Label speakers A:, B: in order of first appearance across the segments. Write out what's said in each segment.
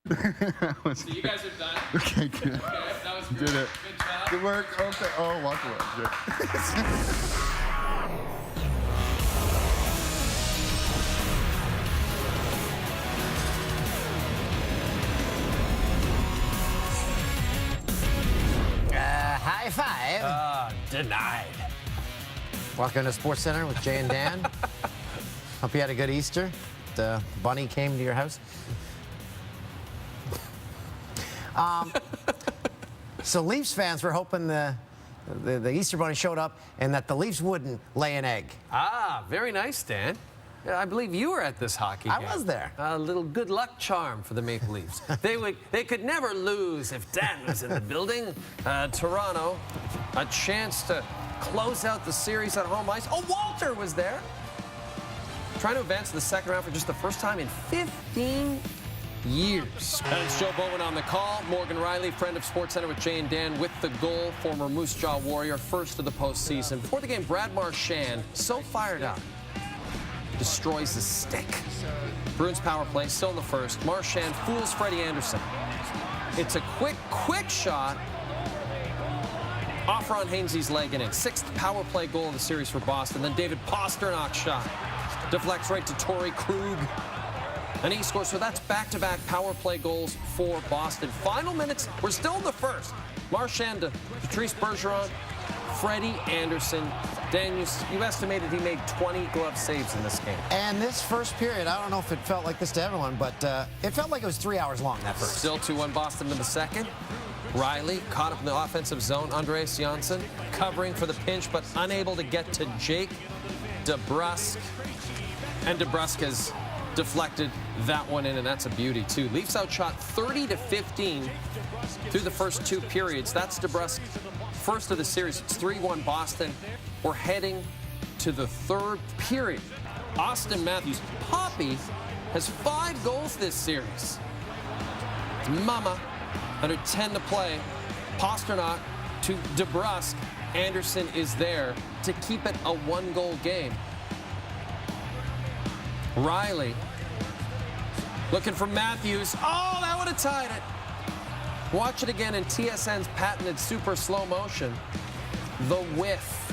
A: So you guys are done.
B: Okay, good.
A: Okay, that was great.
B: Did it.
A: Good job.
B: Good work. Okay. Oh, walk away. Good.
C: High five.
D: Denied.
C: Welcome to Sports Center with Jay and Dan. Hope you had a good Easter. The bunny came to your house. So Leafs fans were hoping the Easter bunny showed up and that the Leafs wouldn't lay an egg.
D: Ah, very nice, Dan. I believe you were at this hockey game.
C: I was there.
D: A little good luck charm for the Maple Leafs. They could never lose if Dan was in the building. Toronto, a chance to close out the series at home ice. Oh, Walter was there. Trying to advance to the second round for just the first time in 15 years. And it's Joe Bowman on the call. Morgan Riley, friend of SportsCenter with Jay and Dan, with the goal. Former Moose Jaw Warrior, first of the postseason. Before the game, Brad Marchand, so fired up, destroys the stick. Bruins power play, still in the first. Marchand fools Freddie Anderson. It's a quick shot off Ron Hainsey's leg and in. Sixth power play goal of the series for Boston. Then David Pastrnak's shot deflects right to Torrey Krug, and he scores. So that's back-to-back power play goals for Boston. Final minutes, we're still in the first. Marchand to Patrice Bergeron, Freddie Anderson. Dan, you estimated he made 20 glove saves in this game.
C: And this first period, I don't know if it felt like this to everyone, but it felt like it was 3 hours long, that first.
D: Still 2-1 Boston in the second. Riley caught up in the offensive zone. Andreas Janssen covering for the pinch, but unable to get to Jake DeBrusk. And DeBrusk has deflected that one in, and that's a beauty, too. Leafs outshot 30-15 through the first two periods. That's DeBrusk, first of the series. It's 3-1 Boston. We're heading to the third period. Austin Matthews, Poppy, has 5 goals this series. It's Mama, under 10 to play. Pastrnak to DeBrusk. Anderson is there to keep it a 1-goal game. Riley looking for Matthews. Oh, that would have tied it. Watch it again in TSN's patented super slow motion. The whiff.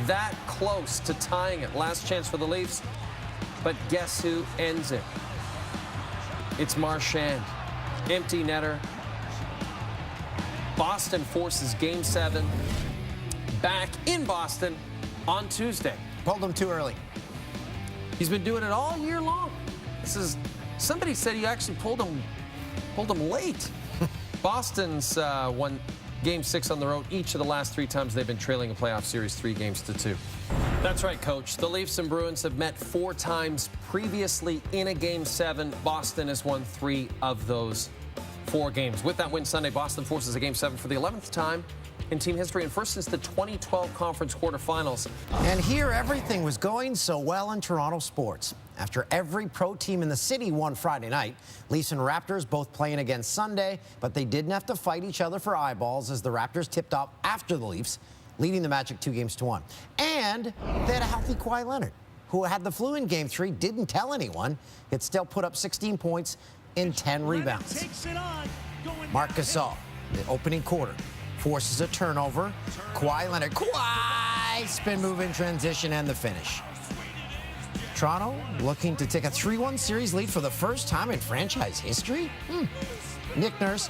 D: That close to tying it. Last chance for the Leafs. But guess who ends it? It's Marchand. Empty netter. Boston forces Game 7 back in Boston on Tuesday.
C: Pulled him too early.
D: He's been doing it all year long. Somebody said he actually pulled him late. Boston's won Game 6 on the road each of the last 3 times they've been trailing a playoff series 3-2. That's right, Coach. The Leafs and Bruins have met 4 times previously in a Game 7. Boston has won 3 of those 4 games. With that win Sunday, Boston forces a Game 7 for the 11th time in team history and first since the 2012 conference quarterfinals.
C: And here everything was going so well in Toronto sports. After every pro team in the city won Friday night, Leafs and Raptors both playing again Sunday, but they didn't have to fight each other for eyeballs as the Raptors tipped off after the Leafs, leading the Magic 2-1. And they had a healthy Kawhi Leonard, who had the flu in Game 3, didn't tell anyone, yet still put up 16 points in 10 rebounds. Marc Gasol, the opening quarter, forces a turnover. Kawhi Leonard, Kawhi, spin move in transition and the finish. Toronto looking to take a 3-1 series lead for the first time in franchise history. Nick Nurse,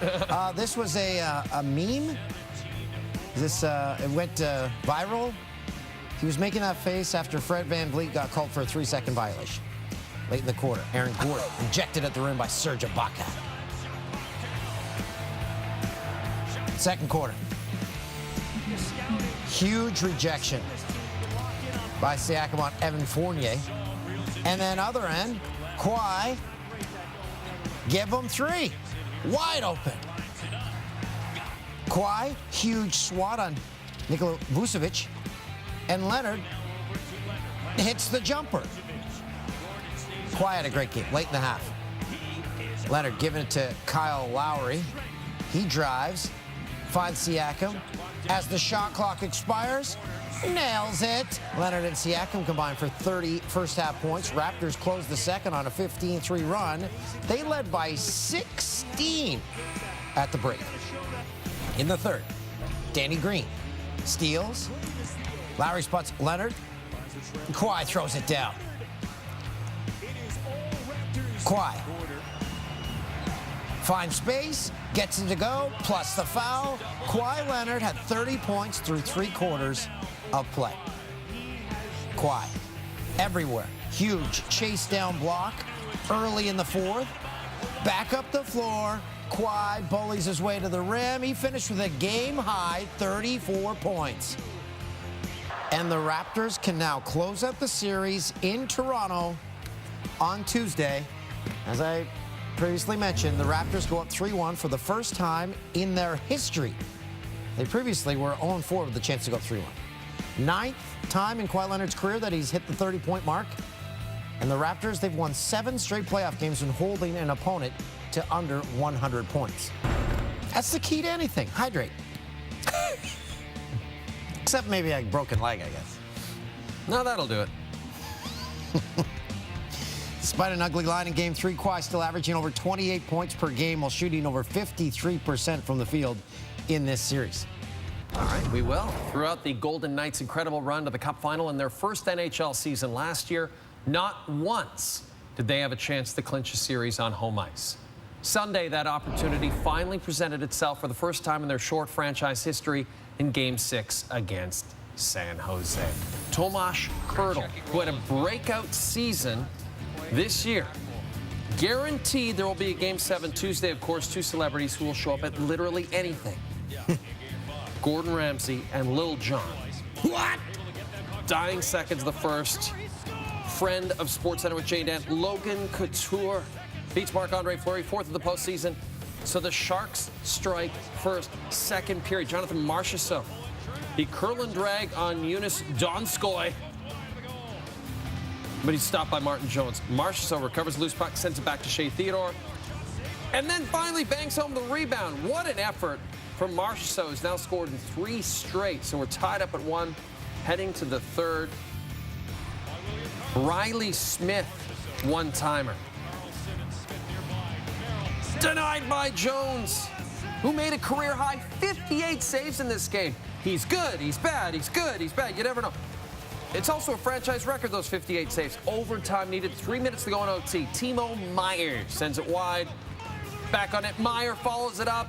C: this was a meme. It went viral. He was making that face after Fred VanVleet got called for a 3-second violation. Late in the quarter, Aaron Gordon injected at the rim by Serge Ibaka. Second quarter. Huge rejection by Siakam on Evan Fournier. And then other end, Kawhi, give him 3. Wide open. Kawhi, huge swat on Nikola Vucevic. And Leonard hits the jumper. Kawhi had a great game, late in the half. Leonard giving it to Kyle Lowry. He drives, finds Siakam, as the shot clock expires. Nails it. Leonard and Siakam combined for 30 first-half points. Raptors closed the second on a 15-3 run. They led by 16 at the break. In the third, Danny Green steals. Lowry spots Leonard. Kawhi throws it down. Kawhi finds space, gets it to go, plus the foul. Kawhi Leonard had 30 points through 3 quarters of play. Kawhi everywhere. Huge chase down block early in the fourth. Back up the floor. Kawhi bullies his way to the rim. He finished with a game-high 34 points. And the Raptors can now close out the series in Toronto on Tuesday. As I previously mentioned, the Raptors go up 3-1 for the first time in their history. They previously were 0-4 with the chance to go 3-1. 9th time in Kawhi Leonard's career that he's hit the 30-point mark. And the Raptors, they've won 7 straight playoff games when holding an opponent to under 100 points. That's the key to anything. Hydrate. Except maybe a broken leg, I guess.
D: No, that'll do it.
C: Despite an ugly line in Game 3, Kawhi still averaging over 28 points per game while shooting over 53% from the field in this series.
D: All right, we will. Throughout the Golden Knights' incredible run to the Cup final in their first NHL season last year, not once did they have a chance to clinch a series on home ice. Sunday, that opportunity finally presented itself for the first time in their short franchise history in Game 6 against San Jose. Tomas Hertl, who had a breakout season this year. Guaranteed there will be a Game 7 Tuesday. Of course, 2 celebrities who will show up at literally anything. Gordon Ramsay and Lil Jon.
C: What?
D: Dying seconds of the first. Friend of SportsCenter with Jay Dan, Logan Couture beats Marc-Andre Fleury, 4th of the postseason. So the Sharks strike first, second period. Jonathan Marchessault, he curl and drag on Jonas Donskoy, but he's stopped by Martin Jones. Marchessault recovers loose puck, sends it back to Shea Theodore, and then finally bangs home the rebound. What an effort from Marchessault, who's now scored in 3 straight. So we're tied up at 1, heading to the third. Riley Smith, one-timer. Denied by Jones, who made a career-high 58 saves in this game. He's good, he's bad, he's good, he's bad. You never know. It's also a franchise record, those 58 saves. Overtime needed, 3 minutes to go in OT. Timo Meier sends it wide. Back on it, Meier follows it up.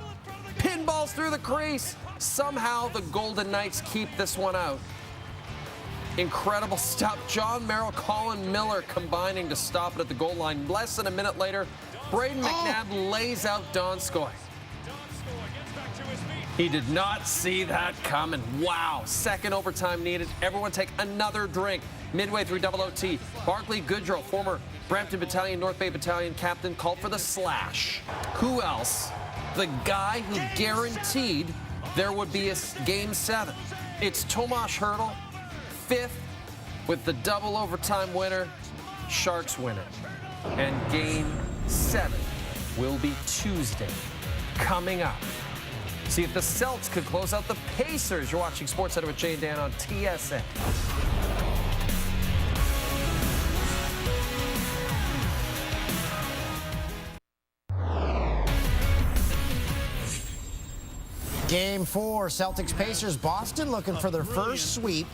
D: Pinballs through the crease. Somehow the Golden Knights keep this one out. Incredible stuff. John Merrill, Colin Miller combining to stop it at the goal line. Less than a minute later, Braden McNabb lays out Donskoy. He did not see that coming. Wow. Second overtime needed. Everyone take another drink. Midway through double OT, Barclay Goodrow, former Brampton Battalion, North Bay Battalion captain, called for the slash. Who else? The guy who guaranteed there would be a Game 7. It's Tomas Hertl, 5th with the double overtime winner. Sharks win it. And Game 7 will be Tuesday coming up. See if the Celts could close out the Pacers. You're watching SportsCenter with Jay and Dan on TSN.
C: Game 4, Celtics-Pacers. Boston looking for their first sweep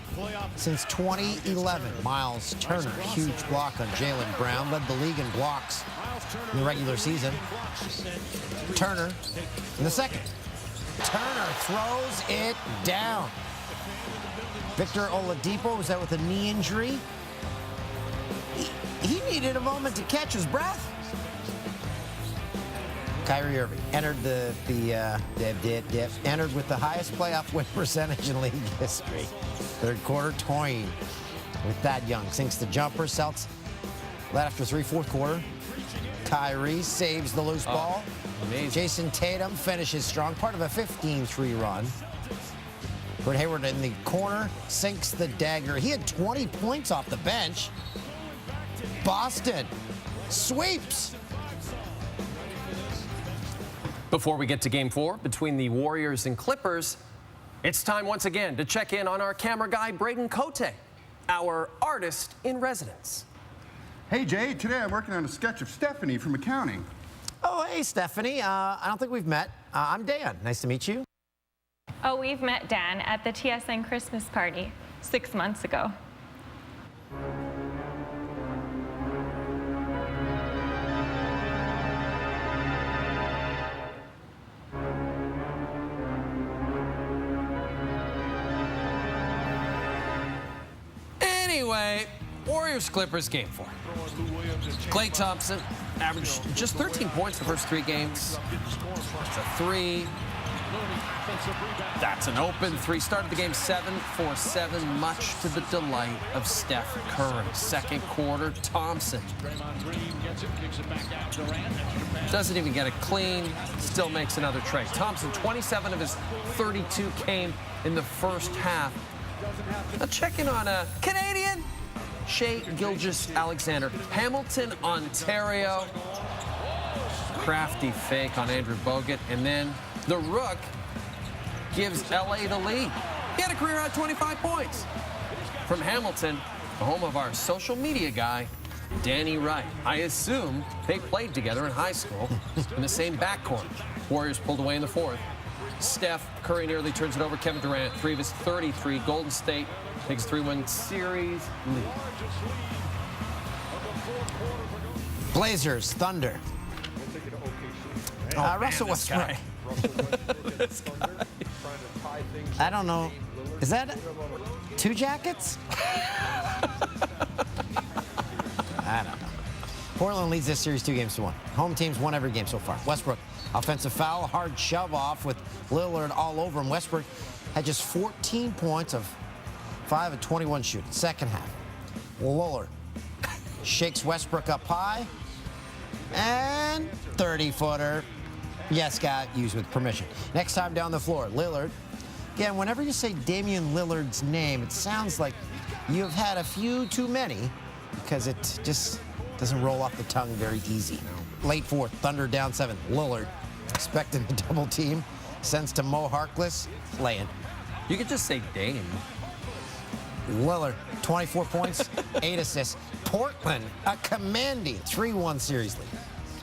C: since 2011. Miles Turner, huge block on Jaylen Brown, led the league in blocks in the regular season. Turner in the second. Turner throws it down. Victor Oladipo was out with a knee injury. He needed a moment to catch his breath. Kyrie Irving entered entered with the highest playoff win percentage in league history. Third quarter, toying with that young. Sinks the jumper. Celts led after 3 fourth quarter. Kyrie saves the loose ball.
D: Amazing.
C: Jason Tatum finishes strong, part of a 15-3 run. Gordon Hayward in the corner sinks the dagger. He had 20 points off the bench. Boston sweeps.
D: Before we get to Game 4 between the Warriors and Clippers, It's time once again to check in on our camera guy, Braden Cote, our artist in residence.
B: Hey, Jay, today I'm working on a sketch of Stephanie from accounting.
C: Oh, hey, Stephanie. I don't think we've met. I'm Dan. Nice to meet you.
A: Oh, we've met Dan at the TSN Christmas party 6 months ago.
D: Anyway, Warriors-Clippers game 4. Klay Thompson averaged just 13 points the first 3 games. It's a 3. That's an open 3. Started the game 7 for 7, much to the delight of Steph Curry. Second quarter, Thompson doesn't even get it clean, still makes another tray. Thompson, 27 of his 32 came in the first half. Now check in on a Canadian, Shea Gilgeous-Alexander, Hamilton, Ontario. Crafty fake on Andrew Bogut, and then the Rook gives LA the lead. He had a career-high 25 points. From Hamilton, the home of our social media guy, Danny Wright. I assume they played together in high school in the same backcourt. Warriors pulled away in the 4th. Steph Curry nearly turns it over. Kevin Durant, 3 of his 33. Golden State takes 3-1 series lead.
C: Blazers, Thunder. Russell Westbrook.
D: This guy.
C: I don't know. Is that 2 jackets? I don't know. Portland leads this series 2-1. Home teams won every game so far. Westbrook, offensive foul, hard shove off with Lillard all over him. Westbrook had just 14 points of 5 of 21 shooting. Second half, Lillard shakes Westbrook up high and 30-footer. Yes, got used with permission. Next time down the floor, Lillard. Again, whenever you say Damian Lillard's name, it sounds like you've had a few too many because it just doesn't roll off the tongue very easy. Late 4th, Thunder down 7. Lillard expecting a double team. Sends to Mo Harkless, laying.
D: You could just say Dame.
C: Lillard, 24 points, 8 assists. Portland, a commanding 3-1 series lead.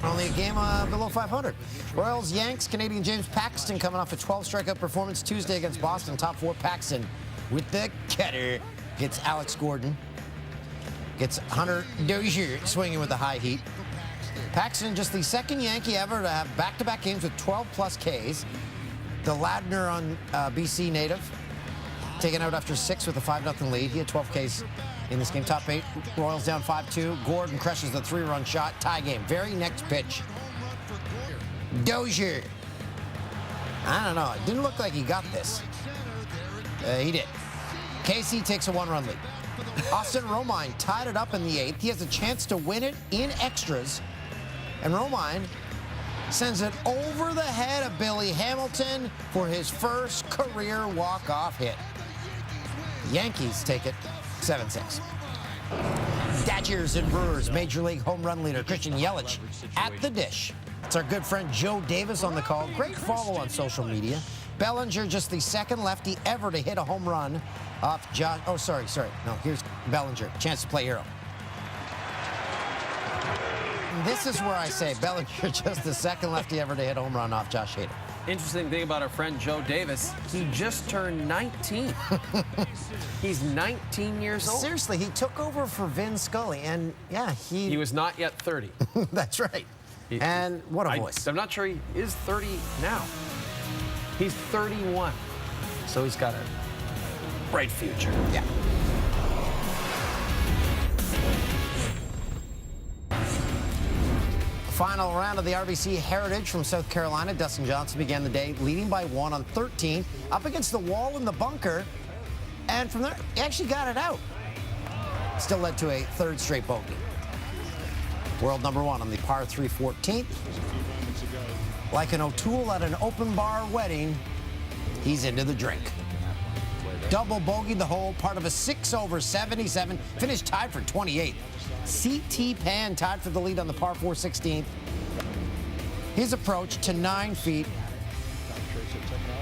C: Only a game below 500. Royals, Yanks, Canadian James Paxton coming off a 12 strikeout performance Tuesday against Boston. Top 4, Paxton with the cutter. Gets Alex Gordon. Gets Hunter Dozier swinging with the high heat. Paxton, just the second Yankee ever to have back-to-back games with 12-plus Ks. The Ladner on BC native, taken out after 6 with a 5-0 lead. He had 12 Ks in this game. Top 8, Royals down 5-2. Gordon crushes the 3-run shot. Tie game. Very next pitch. Dozier. I don't know. It didn't look like he got this. He did. KC takes a 1-run lead. Austin Romine tied it up in the 8th. He has a chance to win it in extras. And Romine sends it over the head of Billy Hamilton for his first career walk-off hit. The Yankees take it 7-6. Dodgers and Brewers, Major League home run leader Christian Yelich at the dish. It's our good friend Joe Davis on the call. Great follow on social media. Bellinger, just the second lefty ever to hit a home run off Josh. Oh, sorry. No, here's Bellinger. Chance to play hero. This is where I say Bellinger, just the second lefty ever to hit a home run off Josh Hader.
D: Interesting thing about our friend Joe Davis, he just turned 19. He's 19 years old.
C: Seriously, he took over for Vin Scully, and yeah,
D: he was not yet 30.
C: That's right. And what a voice.
D: I'm not sure he is 30 now. He's 31. So he's got a bright future.
C: Yeah. Final round of the RBC Heritage from South Carolina. Dustin Johnson began the day leading by 1 on 13, up against the wall in the bunker, and from there, he actually got it out. Still led to a 3rd straight bogey. World number 1 on the par 3 14th. Like an O'Toole at an open bar wedding, he's into the drink. Double bogeyed the hole, part of a 6 over 77, finished tied for 28th. C.T. Pan tied for the lead on the par 4 16th. His approach to 9 feet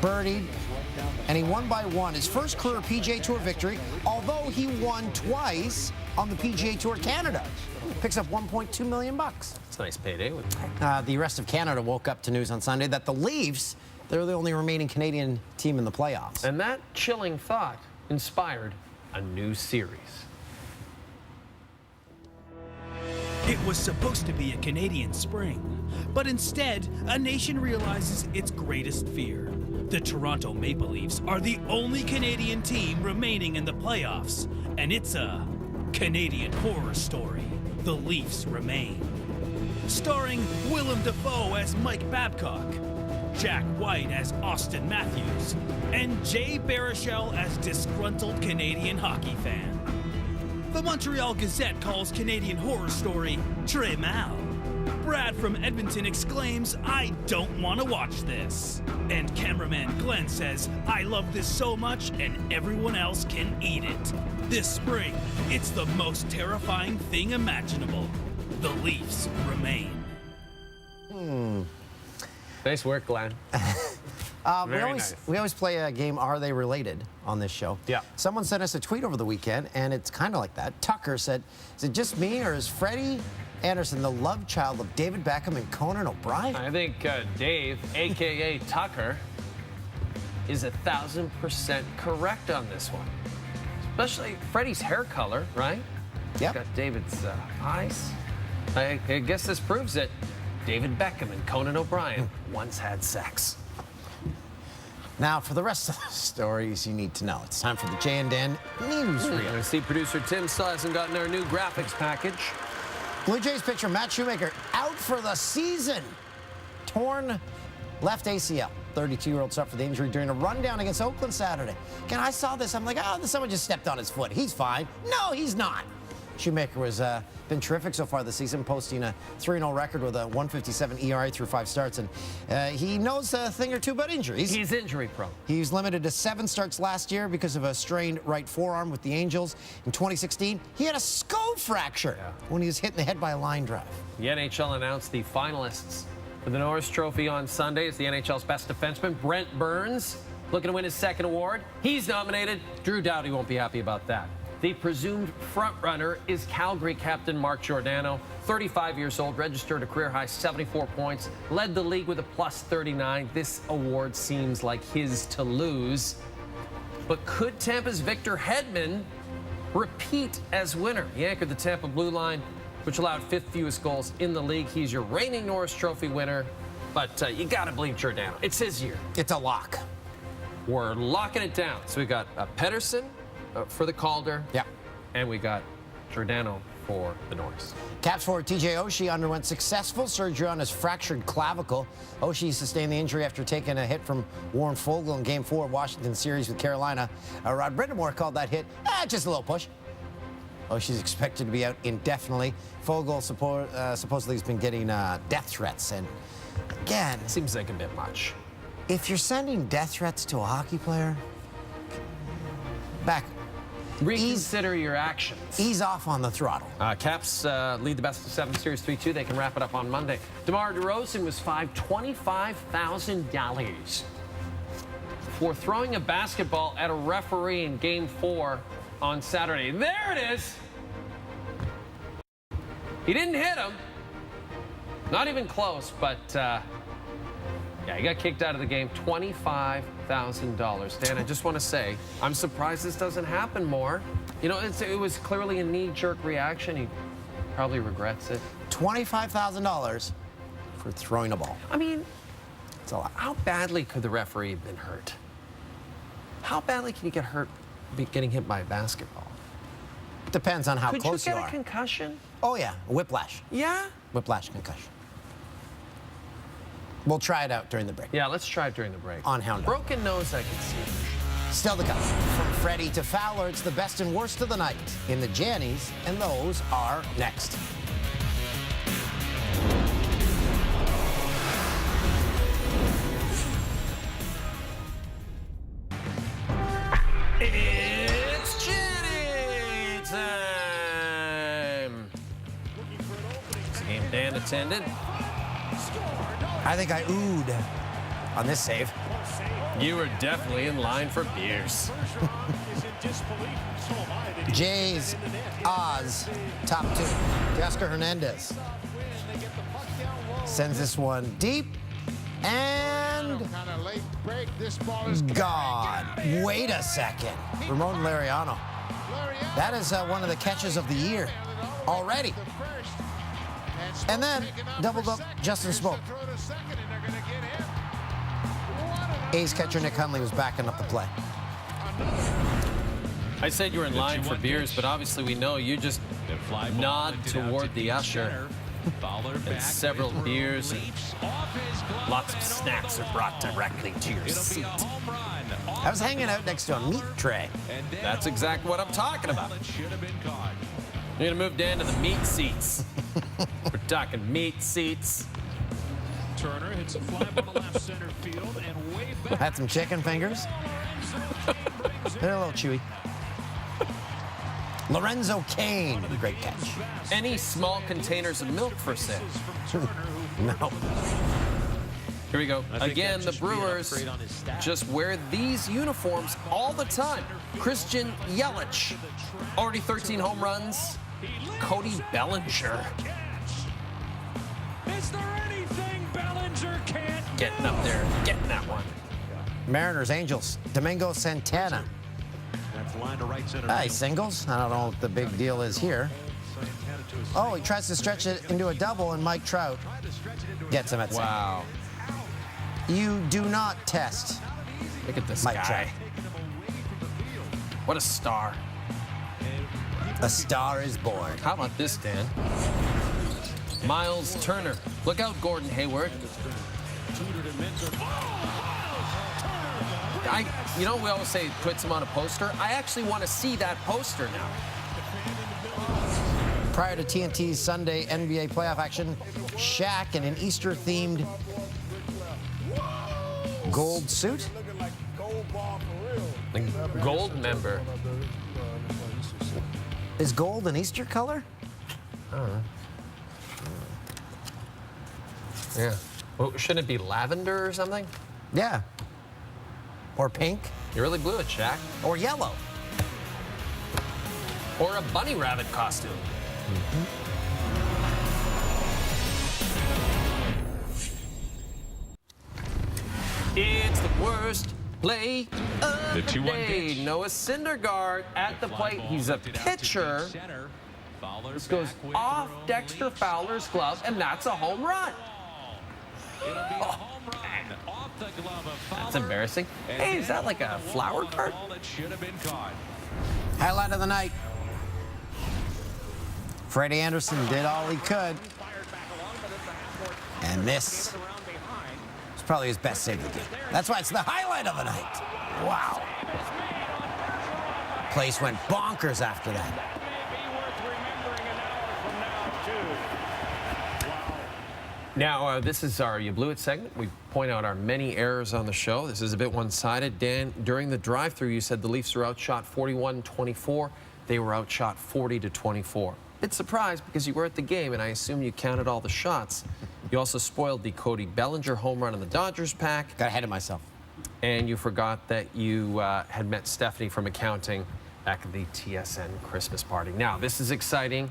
C: birdied, and he won by one. His first career PGA Tour victory, although he won twice on the PGA Tour Canada. Picks up $1.2 million.
D: It's a nice payday.
C: The rest of Canada woke up to news on Sunday that the Leafs, they're the only remaining Canadian team in the playoffs.
D: And that chilling thought inspired a new series.
E: It was supposed to be a Canadian spring, but instead, a nation realizes its greatest fear. The Toronto Maple Leafs are the only Canadian team remaining in the playoffs, and it's a Canadian horror story. The Leafs Remain. Starring Willem Dafoe as Mike Babcock, Jack White as Austin Matthews, and Jay Baruchel as disgruntled Canadian hockey fan. The Montreal Gazette calls Canadian horror story très mal. Brad from Edmonton exclaims, "I don't want to watch this." And cameraman Glenn says, "I love this so much and everyone else can eat it." This spring, it's the most terrifying thing imaginable. The Leafs Remain.
D: Nice work, Glenn.
C: We always play a game, Are They Related, on this show.
D: Yeah.
C: Someone sent us a tweet over the weekend, and it's kind of like that. Tucker said, is it just me, or is Freddie Anderson the love child of David Beckham and Conan O'Brien?
D: I think Dave, a.k.a. Tucker, is 1,000% correct on this one. Especially Freddie's hair color, right?
C: Yep.
D: Got David's eyes. I guess this proves that David Beckham and Conan O'Brien once had sex.
C: Now, for the rest of the stories you need to know, it's time for the Jay and Dan newsreel.
D: I see producer Tim still hasn't gotten our new graphics package.
C: Blue Jays pitcher Matt Shoemaker out for the season. Torn left ACL. 32-year-old suffered the injury during a rundown against Oakland Saturday. Again, I saw this. I'm like, oh, someone just stepped on his foot. He's fine. No, he's not. Shoemaker has been terrific so far this season, posting a 3-0 record with a 1.57 ERA through 5 starts. And he knows a thing or two about injuries.
D: He's injury prone.
C: He was limited to 7 starts last year because of a strained right forearm with the Angels. In 2016, he had a skull fracture when he was hit in the head by a line drive.
D: The NHL announced the finalists for the Norris Trophy on Sunday. It's the NHL's best defenseman, Brent Burns, looking to win his second award. He's nominated. Drew Doughty won't be happy about that. The presumed frontrunner is Calgary captain Mark Giordano, 35 years old, registered a career-high 74 points, led the league with a plus 39. This award seems like his to lose. But could Tampa's Victor Hedman repeat as winner? He anchored the Tampa Blue Line, which allowed 5th fewest goals in the league. He's your reigning Norris Trophy winner, but you got to believe Giordano. It's his year.
C: It's a lock.
D: We're locking it down. So we got Pedersen for the Calder.
C: Yeah.
D: And we got Giordano for the Norris.
C: Caps forward TJ Oshie underwent successful surgery on his fractured clavicle. Oshie sustained the injury after taking a hit from Warren Foegele in Game 4 of Washington's series with Carolina. Rod Brindamore called that hit just a little push. Oshie's expected to be out indefinitely. Foegele supposedly has been getting death threats. And again,
D: Seems like a bit much.
C: if you're sending death threats to a hockey player,
D: Reconsider your actions.
C: ease off on the throttle.
D: Caps lead the best of 7 series 3-2. They can wrap it up on Monday. DeMar DeRozan was fined $25,000 for throwing a basketball at a referee in Game 4 on Saturday. There it is. He didn't hit him. Not even close, but he got kicked out of the game. $25,000. Dan, I just want to say, I'm surprised this doesn't happen more. You know, it was clearly a knee-jerk reaction. He probably regrets it.
C: $25,000 for throwing a ball.
D: I mean,
C: It's a lot.
D: how badly could the referee have been hurt? How badly can you get hurt getting hit by a basketball?
C: Depends on how
D: Could
C: close
D: you
C: you
D: get
C: are.
D: a concussion?
C: Oh, yeah, whiplash.
D: Yeah?
C: Whiplash concussion. We'll try it out during the break.
D: Yeah, let's try it during the break.
C: On Hound Dog.
D: Broken nose, I can see.
C: Still to come. From Freddie to Fowler, it's the best and worst of the night in the Jannies, and those are next.
D: It's Janny time! It's a game Dan attended.
C: I think I oohed on this save.
D: You were definitely in line for beers.
C: Jays, Oz, top two. Teoscar Hernandez sends this one deep and gone. Wait a second. Ramon Laureano. That is one of the catches of the year already. And then doubled up Justin Smoke. A's catcher Nick Hundley was backing up the play.
D: I said you were in line for beers, but obviously we know you just nod toward the usher. And several beers and lots of snacks are brought directly to your seat.
C: I was hanging out next to a meat tray.
D: That's exactly what I'm talking about. You're gonna move down to the meat seats. We're talking meat seats.
F: Turner hits a fly ball to left center field and way back.
C: Had some chicken fingers. They're a little chewy. Lorenzo Cain, great catch.
D: Any small containers of milk for sale?
C: No.
D: Here we go. Again, the Brewers just wear these uniforms all the time. Christian Yelich, already 13 home runs. Cody Bellinger.
F: Is there anything Bellinger can't do?
D: Getting up there, getting that one.
C: Mariners, Angels, Domingo Santana. He singles. I don't know what the big deal is here. Oh, he tries to stretch it into a double, and Mike Trout gets him at second.
D: Wow.
C: You do not test
D: Look at this
C: Mike
D: guy.
C: Trout.
D: What a star.
C: A star is born.
D: How about this, Dan? Miles Turner. Look out, Gordon Hayward. You know, we always say puts him on a poster. I actually want to see that poster now.
C: Prior to TNT's Sunday NBA playoff action, Shaq in an Easter-themed gold suit.
D: The gold member.
C: Is gold an Easter color?
D: Yeah. Well, shouldn't it be lavender or something?
C: Yeah. Or pink.
D: You really blew it, Shaq.
C: Or yellow.
D: Or a bunny rabbit costume. It's the worst play of the
F: 2-1
D: day.
F: pitch.
D: Noah Syndergaard at the plate. He's a pitcher. This goes off Dexter Fowler's glove, and that's a home run. That's embarrassing. Hey, is that like a flower cart?
C: Highlight of the night. Freddie Anderson did all he could. And this is probably his best save of the game. That's why it's the highlight of the night. Wow. Place went bonkers after that.
D: Now, this is our You Blew It segment. We point out our many errors on the show. This is a bit one-sided. Dan, during the drive-thru, you said the Leafs were outshot 41-24. They were outshot 40-24. Bit surprised because you were at the game, and I assume you counted all the shots. You also spoiled the Cody Bellinger home run in the Dodgers pack.
C: Got ahead of myself.
D: And you forgot that you had met Stephanie from accounting back at the TSN Christmas party. Now, this is exciting.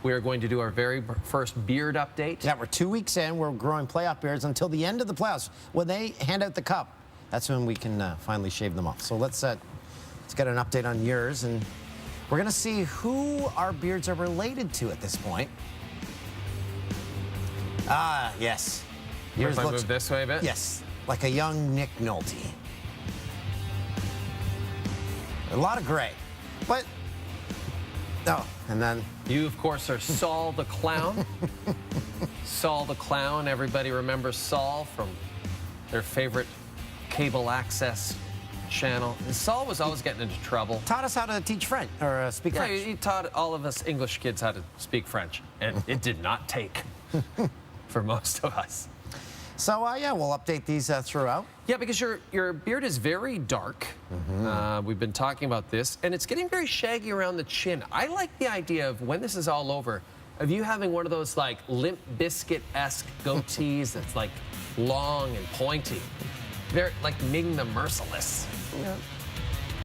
D: We are going to do our very first beard update.
C: Yeah, we're 2 weeks in. We're growing playoff beards until the end of the playoffs. When they hand out the cup, that's when we can finally shave them off. So let's get an update on yours, and we're going to see who our beards are related to at this point. Ah, yes.
D: Yours looks move this way a bit?
C: Yes, like a young Nick Nolte. A lot of gray, but and then
D: you, of course, are Saul the Clown. Saul the Clown. Everybody remembers Saul from their favorite cable access channel. And Saul was always getting into trouble.
C: Taught us how to teach French or speak French.
D: Yeah, he taught all of us English kids how to speak French, and it did not take for most of us.
C: So, yeah, we'll update these throughout.
D: Yeah, because your beard is very dark. We've been talking about this, and it's getting very shaggy around the chin. I like the idea of when this is all over, of you having one of those, like, Limp Bizkit-esque goatees that's, like, long and pointy. They're like Ming the Merciless.
A: Yep.